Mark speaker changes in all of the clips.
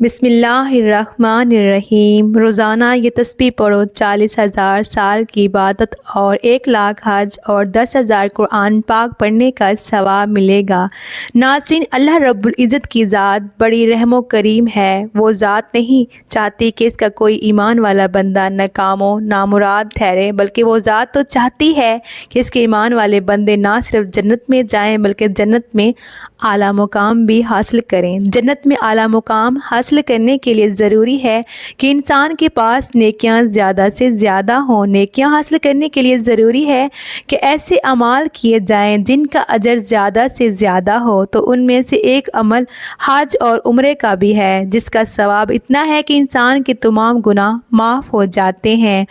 Speaker 1: بسم اللہ الرحمن الرحیم۔ روزانہ یہ تسبیح پڑھو، 40,000 سال کی عبادت اور 1,00,000 حج اور 10,000 قرآن پاک پڑھنے کا ثواب ملے گا۔ ناظرین، اللہ رب العزت کی ذات بڑی رحم و کریم ہے۔ وہ ذات نہیں چاہتی کہ اس کا کوئی ایمان والا بندہ ناکام و نامراد ٹھہرے، بلکہ وہ ذات تو چاہتی ہے کہ اس کے ایمان والے بندے نہ صرف جنت میں جائیں بلکہ جنت میں اعلیٰ مقام بھی حاصل کریں۔ جنت میں اعلیٰ مقام حاصل کرنے کے لیے ضروری ہے کہ انسان کے پاس نیکیاں زیادہ سے زیادہ ہوں۔ نیکیاں حاصل کرنے کے لیے ضروری ہے کہ ایسے اعمال کیے جائیں جن کا اجر زیادہ سے زیادہ ہو، تو ان میں سے ایک عمل حج اور عمرے کا بھی ہے، جس کا ثواب اتنا ہے کہ انسان کے تمام گناہ معاف ہو جاتے ہیں۔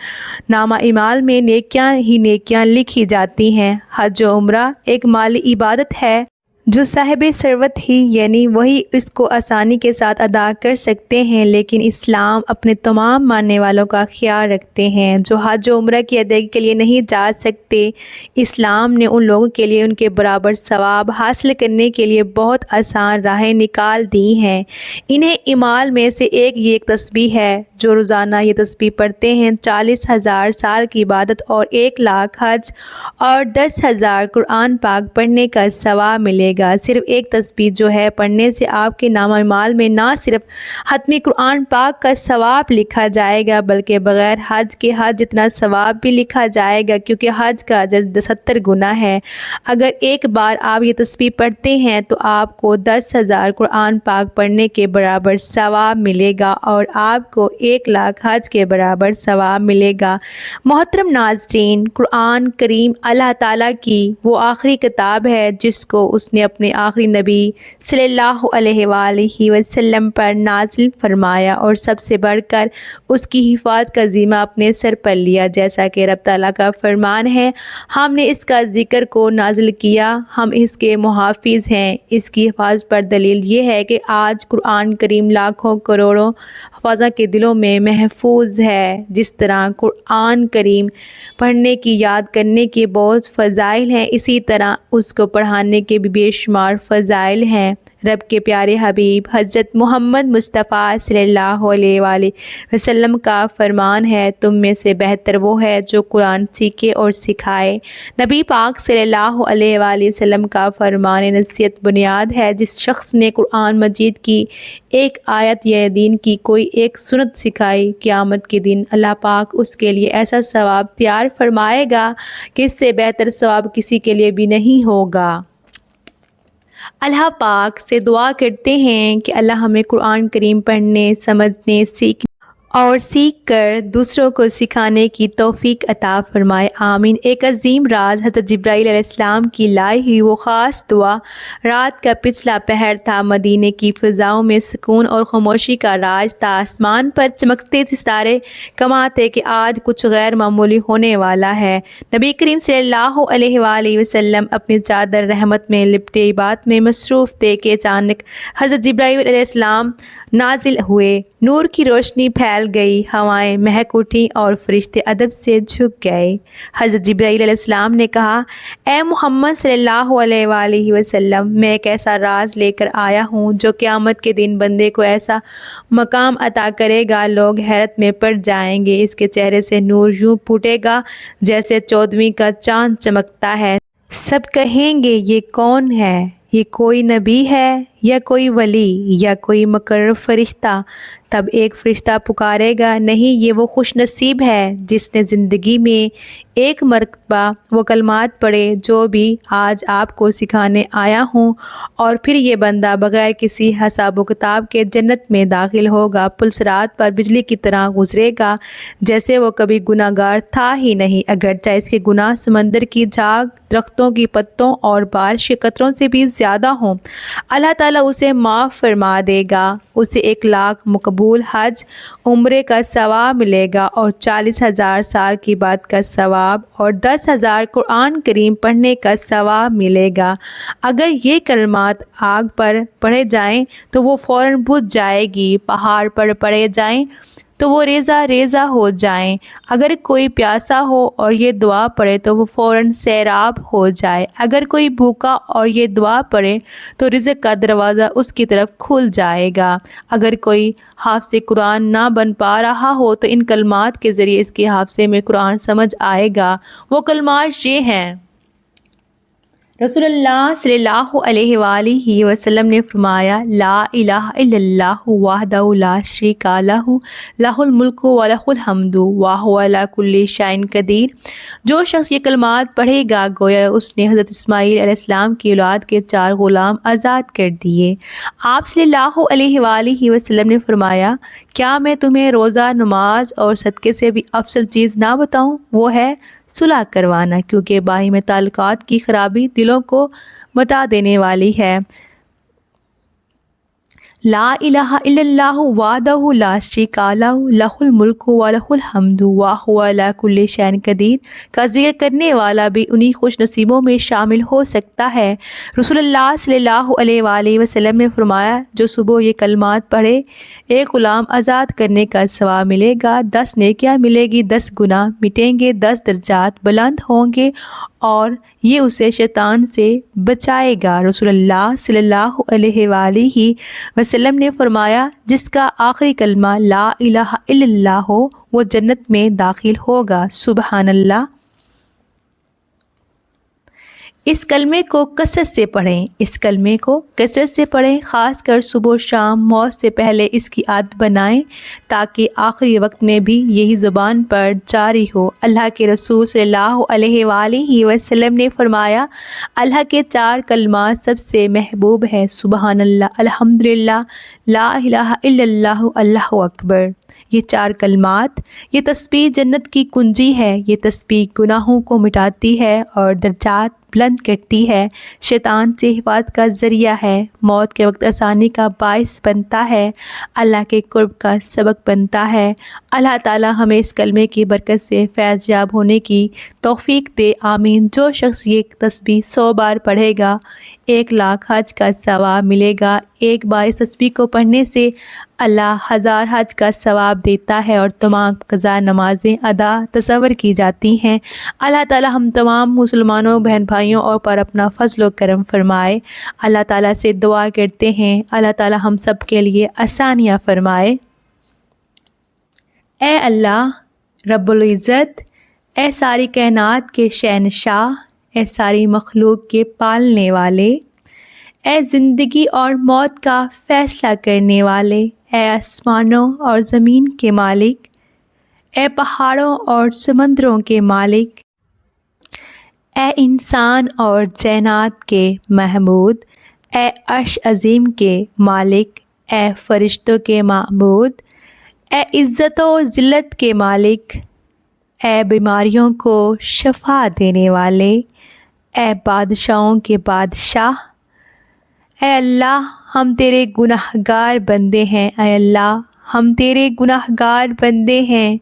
Speaker 1: نامہ اعمال میں نیکیاں ہی نیکیاں لکھی جاتی ہیں۔ حج و عمرہ ایک مالی عبادت ہے جو صاحب ثروت ہی یعنی وہی اس کو آسانی کے ساتھ ادا کر سکتے ہیں، لیکن اسلام اپنے تمام ماننے والوں کا خیال رکھتے ہیں جو حج و عمرہ کی ادائیگی کے لیے نہیں جا سکتے۔ اسلام نے ان لوگوں کے لیے ان کے برابر ثواب حاصل کرنے کے لیے بہت آسان راہیں نکال دی ہیں۔ انہیں اعمال میں سے ایک تسبیح ہے۔ جو روزانہ یہ تسبیح پڑھتے ہیں، 40,000 سال کی عبادت اور 1,00,000 حج اور 10,000 قرآن پاک پڑھنے کا ثواب ملے گا۔ صرف ایک تسبیح جو ہے پڑھنے سے آپ کے نامہ اعمال میں نہ صرف ختم قرآن پاک کا ثواب لکھا جائے گا بلکہ بغیر حج کے حج جتنا ثواب بھی لکھا جائے گا، کیونکہ حج کا اجر 70 گنا ہے۔ اگر ایک بار آپ یہ تسبیح پڑھتے ہیں تو آپ کو 10,000 قرآن پاک پڑھنے کے برابر ثواب ملے گا اور آپ کو 1,00,000 حج کے برابر ثواب ملے گا۔ محترم ناظرین، قرآن کریم اللہ تعالیٰ کی وہ آخری کتاب ہے جس کو اس نے اپنے آخری نبی صلی اللہ علیہ وآلہ وسلم پر نازل فرمایا اور سب سے بڑھ کر اس کی حفاظت کا ذمہ اپنے سر پر لیا، جیسا کہ رب تعالیٰ کا فرمان ہے، ہم نے اس کا ذکر کو نازل کیا، ہم اس کے محافظ ہیں۔ اس کی حفاظت پر دلیل یہ ہے کہ آج قرآن کریم لاکھوں کروڑوں حفاظوں کے دلوں میں محفوظ ہے۔ جس طرح قرآن کریم پڑھنے کی، یاد کرنے کے بہت فضائل ہیں، اسی طرح اس کو پڑھانے کے بھی بے شمار فضائل ہیں۔ رب کے پیارے حبیب حضرت محمد مصطفیٰ صلی اللہ علیہ وآلہ وسلم کا فرمان ہے، تم میں سے بہتر وہ ہے جو قرآن سیکھے اور سکھائے۔ نبی پاک صلی اللہ علیہ وآلہ وسلم کا فرمان نصیحت بنیاد ہے۔ جس شخص نے قرآن مجید کی ایک آیت یا دین کی کوئی ایک سنت سکھائی، قیامت کے دن اللہ پاک اس کے لیے ایسا ثواب تیار فرمائے گا کہ اس سے بہتر ثواب کسی کے لیے بھی نہیں ہوگا۔ اللہ پاک سے دعا کرتے ہیں کہ اللہ ہمیں قرآن کریم پڑھنے، سمجھنے، سیکھنے اور سیکھ کر دوسروں کو سکھانے کی توفیق عطا فرمائے، آمین۔ ایک عظیم راز حضرت جبرائیل علیہ السلام کی لائی ہوئی وہ خاص دعا۔ رات کا پچھلا پہر تھا، مدینے کی فضاؤں میں سکون اور خاموشی کا راج تھا، آسمان پر چمکتے ستارے کماتے کہ آج کچھ غیر معمولی ہونے والا ہے۔ نبی کریم صلی اللہ علیہ وآلہ وسلم اپنی چادر رحمت میں لپٹے عبادت میں مصروف تھے کہ اچانک حضرت جبرائیل علیہ السلام نازل ہوئے، نور کی روشنی پھیل گئی، ہوائیں مہک اٹھیں اور فرشتے ادب سے جھک گئے۔ حضرت جبرائیل علیہ السلام نے کہا، اے محمد صلی اللہ علیہ وآلہ وسلم، میں ایک ایسا راز لے کر آیا ہوں جو قیامت کے دن بندے کو ایسا مقام عطا کرے گا، لوگ حیرت میں پڑ جائیں گے۔ اس کے چہرے سے نور یوں پھوٹے گا جیسے 14ویں کا چاند چمکتا ہے۔ سب کہیں گے یہ کون ہے؟ یہ کوئی نبی ہے یا کوئی ولی یا کوئی مقرب فرشتہ؟ تب ایک فرشتہ پکارے گا، نہیں، یہ وہ خوش نصیب ہے جس نے زندگی میں ایک مرتبہ وہ کلمات پڑھے جو بھی آج آپ کو سکھانے آیا ہوں، اور پھر یہ بندہ بغیر کسی حساب و کتاب کے جنت میں داخل ہوگا، پل صراط پر بجلی کی طرح گزرے گا جیسے وہ کبھی گناہ گار تھا ہی نہیں، اگرچہ اس کے گناہ سمندر کی جھاگ، درختوں کی پتوں اور بارش کے قطروں سے بھی زیادہ ہوں۔ اللہ تعالیٰ اسے معاف فرما دے گا، اسے 1,00,000 مقبول حج عمرے کا ثواب ملے گا اور 40,000 سال کی بات کا ثواب اور 10,000 قرآن کریم پڑھنے کا ثواب ملے گا۔ اگر یہ کلمات آگ پر پڑھے جائیں تو وہ فوراً بجھ جائے گی، پہاڑ پر پڑھے جائیں تو وہ ریزہ ریزہ ہو جائیں۔ اگر کوئی پیاسا ہو اور یہ دعا پڑھے تو وہ فوراً سیراب ہو جائے۔ اگر کوئی بھوکا اور یہ دعا پڑھے تو رزق کا دروازہ اس کی طرف کھل جائے گا۔ اگر کوئی حافظ قرآن نہ بن پا رہا ہو تو ان کلمات کے ذریعے اس کے حافظے میں قرآن سمجھ آئے گا۔ وہ کلمات یہ ہیں: رسول اللہ صلی اللہ علیہ وآلہ وسلم نے فرمایا، لا الہ الا اللہ وحدہ لا شریک لہ لہ الملک و لہ الحمد وہو علی کل شیء قدیر۔ جو شخص یہ کلمات پڑھے گا گویا اس نے حضرت اسماعیل علیہ السلام کی اولاد کے 4 غلام آزاد کر دیے۔ آپ صلی اللہ علیہ وآلہ وسلم نے فرمایا، کیا میں تمہیں روزہ، نماز اور صدقے سے بھی افضل چیز نہ بتاؤں؟ وہ ہے صلح کروانا، کیونکہ باہمی تعلقات کی خرابی دلوں کو مٹا دینے والی ہے۔ لا الہ الا اللہ وحدہ لا شریک لہ لہ الملک و لہ الحمد وہو علی کل شیء قدیر کا ذکر کرنے والا بھی انہی خوش نصیبوں میں شامل ہو سکتا ہے۔ رسول اللہ صلی اللہ علیہ وآلہ وسلم نے فرمایا، جو صبح یہ کلمات پڑھے 1 غلام آزاد کرنے کا ثواب ملے گا، 10 نیکیاں ملے گی، 10 گناہ مٹیں گے، 10 درجات بلند ہوں گے اور یہ اسے شیطان سے بچائے گا۔ رسول اللہ صلی اللہ علیہ وآلہ وسلم نے فرمایا، جس کا آخری کلمہ لا الہ الا اللہ ہو وہ جنت میں داخل ہوگا۔ سبحان اللہ۔ اس کلمے کو کثرت سے پڑھیں، اس کلمے کو کثرت سے پڑھیں، خاص کر صبح و شام موت سے پہلے اس کی عادت بنائیں تاکہ آخری وقت میں بھی یہی زبان پر جاری ہو۔ اللہ کے رسول صلی اللہ علیہ وآلہ وسلم نے فرمایا، اللہ کے 4 کلمات سب سے محبوب ہیں: سبحان اللہ، الحمدللہ، لا الہ الا اللہ، اللہ اکبر۔ یہ 4 کلمات، یہ تسبیح جنت کی کنجی ہے۔ یہ تسبیح گناہوں کو مٹاتی ہے اور درجات بلند کرتی ہے، شیطان سے حفاظت کا ذریعہ ہے، موت کے وقت آسانی کا باعث بنتا ہے، اللہ کے قرب کا سبب بنتا ہے۔ اللہ تعالی ہمیں اس کلمے کی برکت سے فیض یاب ہونے کی توفیق دے، آمین۔ جو شخص یہ تسبیح 100 بار پڑھے گا 1 لاکھ حج کا ثواب ملے گا۔ ایک بار اس تسبیح کو پڑھنے سے اللہ 1000 حج کا ثواب دیتا ہے اور تمام قضا نمازیں ادا تصور کی جاتی ہیں۔ اللہ تعالی ہم تمام مسلمانوں بہن بھائیوں اور پر اپنا فضل و کرم فرمائے۔ اللہ تعالی سے دعا کرتے ہیں اللہ تعالی ہم سب کے لیے آسانیاں فرمائے۔ اے اللہ رب العزت، اے ساری کائنات کے شہنشاہ، اے ساری مخلوق کے پالنے والے، اے زندگی اور موت کا فیصلہ کرنے والے، اے آسمانوں اور زمین کے مالک، اے پہاڑوں اور سمندروں کے مالک، اے انسان اور جنات کے محمود، اے عرش عظیم کے مالک، اے فرشتوں کے معبود، اے عزت و ذلت کے مالک، اے بیماریوں کو شفا دینے والے، اے بادشاہوں کے بادشاہ، اے اللہ ہم تیرے گناہگار بندے ہیں، اے اللہ ہم تیرے گناہگار بندے ہیں،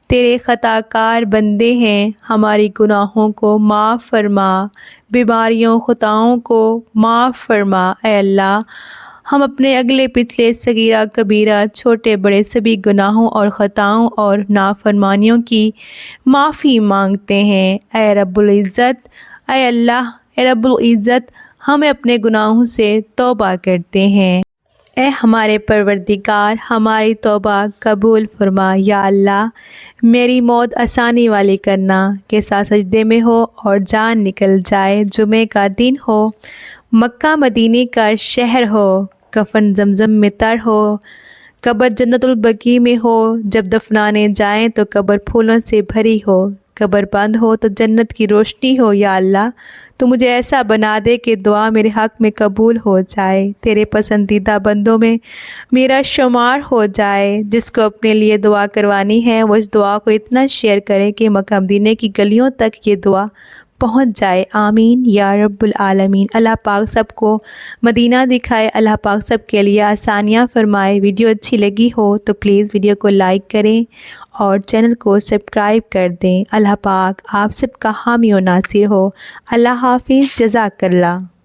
Speaker 1: تیرے خطا کار بندے ہیں، ہماری گناہوں کو معاف فرما، بیماریوں خطاؤں کو معاف فرما۔ اے اللہ ہم اپنے اگلے پچھلے صغیرہ کبیرہ چھوٹے بڑے سبھی گناہوں اور خطاؤں اور نافرمانیوں کی معافی مانگتے ہیں۔ اے رب العزت، اے اللہ، اے رب العزت ہمیں اپنے گناہوں سے توبہ کرتے ہیں۔ اے ہمارے پروردگار ہماری توبہ قبول فرما۔ یا اللہ میری موت آسانی والی کرنا کہ ساتھ سجدے میں ہو اور جان نکل جائے، جمعے کا دن ہو، مکہ مدینے کا شہر ہو، کفن زمزم میں تر ہو، قبر جنت البقیع میں ہو، جب دفنانے جائیں تو قبر پھولوں سے بھری ہو، قبر بند ہو تو جنت کی روشنی ہو۔ یا اللہ تو مجھے ایسا بنا دے کہ دعا میرے حق میں قبول ہو جائے، تیرے پسندیدہ بندوں میں میرا شمار ہو جائے۔ جس کو اپنے لیے دعا کروانی ہے وہ اس دعا کو اتنا شیئر کرے کہ مکہ مدینے کی گلیوں تک یہ دعا پہنچ جائے، آمین یا رب العالمین۔ اللہ پاک سب کو مدینہ دکھائے، اللہ پاک سب کے لیے آسانیاں فرمائے۔ ویڈیو اچھی لگی ہو تو پلیز ویڈیو کو لائک کریں اور چینل کو سبسکرائب کر دیں۔ اللہ پاک آپ سب کا حامی و ناصر ہو۔ اللہ حافظ، جزاک اللہ۔